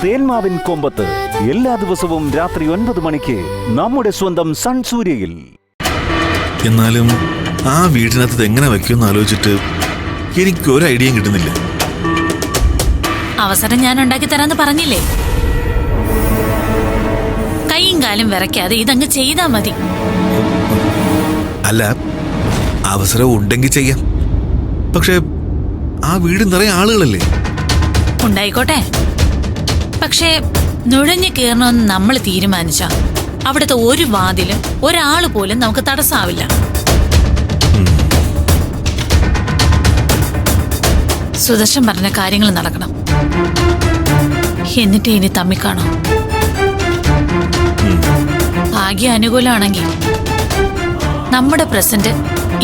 തേന്മാവിൻ കൊമ്പത്ത് എല്ലാ ദിവസവും രാത്രി 9 മണിക്ക് നമ്മുടെ സ്വന്തം സൺ സൂര്യയിൽ. എന്നാലും ആ വീടിനകത്ത് എങ്ങനെ വെക്കുമെന്ന് ആലോചിച്ചിട്ട് എനിക്കൊരു ഐഡിയയും കിട്ടുന്നില്ല. അവസരം ഞാൻ ഉണ്ടാക്കി തരാന്ന് പറഞ്ഞില്ലേ? കൈയും കാലും വിറയ്ക്കാതെ ഇതങ്ങ് ചെയ്താ മതി. അല്ല, അവസരം ഉണ്ടെങ്കിൽ ചെയ്യാം. പക്ഷെ ആ വീട് നിറയെ ആളുകളല്ലേ? ഉണ്ടായിക്കോട്ടെ. പക്ഷേ നുഴഞ്ഞു കയറണമെന്ന് നമ്മൾ തീരുമാനിച്ച അവിടുത്തെ ഒരു വാതിലും ഒരാള് പോലും നമുക്ക് തടസ്സാവില്ല. സുദർശൻ പറഞ്ഞ കാര്യങ്ങൾ നടക്കണം. എന്നിട്ട് ഇനി തമ്മിക്കാണോ? ഭാഗ്യ അനുകൂലമാണെങ്കിൽ നമ്മുടെ പ്രസന്റ്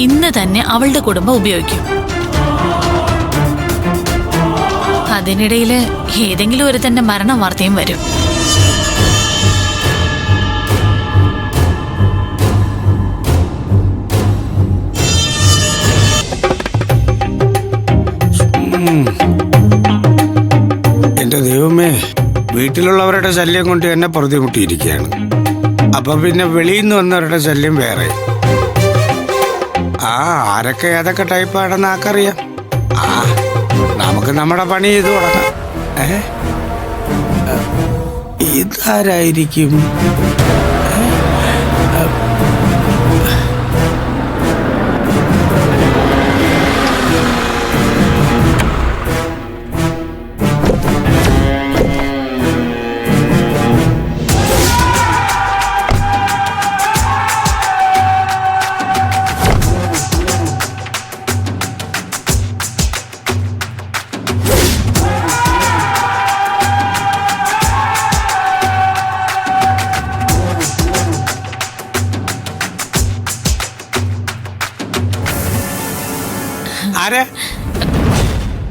ഇന്ന് തന്നെ അവളുടെ കുടുംബം ഉപയോഗിക്കും. അതിനിടയില് ഏതെങ്കിലും ഒരു തന്നെ മരണ വാർത്തയും വരും. എന്റെ ദൈവമേ, വീട്ടിലുള്ളവരുടെ ശല്യം കൊണ്ട് എന്നെ പൊറുതിമുട്ടിയിരിക്കുകയാണ്. അപ്പൊ പിന്നെ വെളിയിൽ നിന്ന് വന്നവരുടെ ശല്യം വേറെ. ആരൊക്കെ ഏതൊക്കെ ടൈപ്പാണെന്ന് ആർക്കറിയാം. നമുക്ക് നമ്മുടെ പണി ചെയ്ത് തുടങ്ങാം. ഇതാരായിരിക്കും?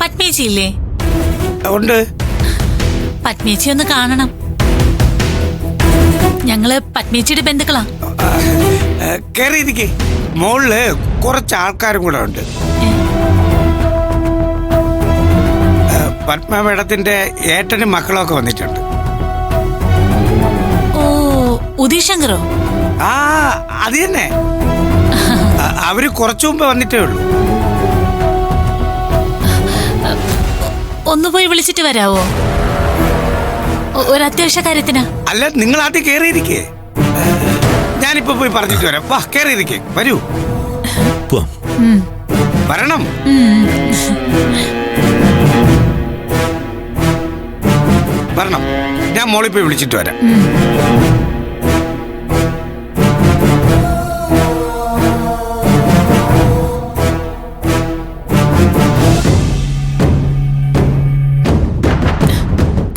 പത്മേച്ചി ഇല്ലേ? ഉണ്ട്. പത്മേച്ചി ഒന്ന് കാണണം. ഞങ്ങള് പത്മേച്ചിയുടെ ബന്ധുക്കളാ. കേറിയിരിക്കേ. മോളില് കുറച്ച് ആൾക്കാരും കൂടെ ഉണ്ട്. പത്മ മേഡത്തിന്റെ ഏട്ടനും മക്കളൊക്കെ വന്നിട്ടുണ്ട്. ഓ, ഉദയശങ്കറോ? അത് തന്നെ. അവര് കുറച്ചു മുമ്പ് വന്നിട്ടേ ഉള്ളൂ. ഒന്ന് പോയി വിളിച്ചിട്ട് വരാവോ? ഒരു അത്യാവശ്യ കാര്യത്തിനാ. അല്ല, നിങ്ങൾ ആദ്യം കേറിയിരിക്കേ. ഞാനിപ്പോ പോയി പറഞ്ഞിട്ട് വരാം. വാ, കേറിയിരിക്കേ. വരൂ. വരണം. വരണം. ഞാൻ മോളിൽ പോയി വിളിച്ചിട്ട് വരാം.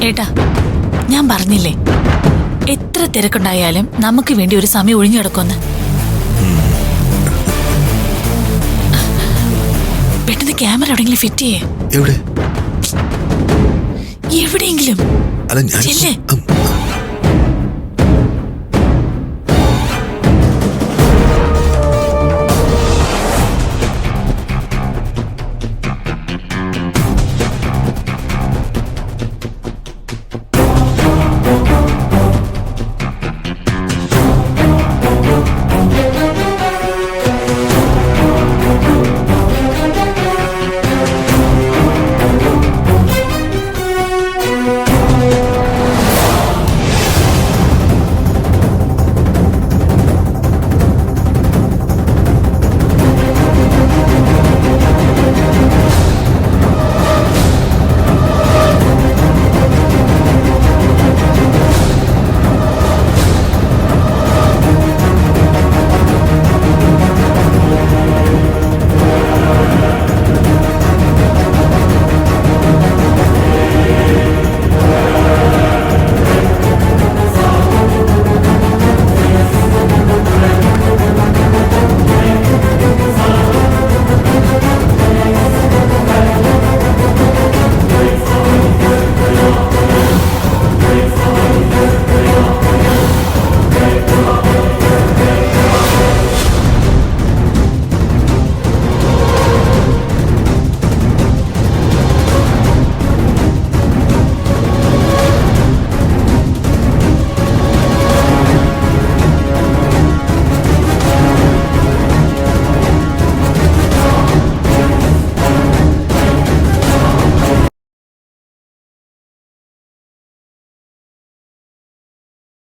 ഏട്ടാ, ഞാൻ പറഞ്ഞില്ലേ എത്ര തിരക്കുണ്ടായാലും നമുക്ക് വേണ്ടി ഒരു സമയം ഒഴിഞ്ഞെടുക്കുമെന്ന്. പെട്ടെന്ന് ക്യാമറ എവിടെയെങ്കിലും ഫിറ്റ് ചെയ്യേ. എവിടെയെങ്കിലും.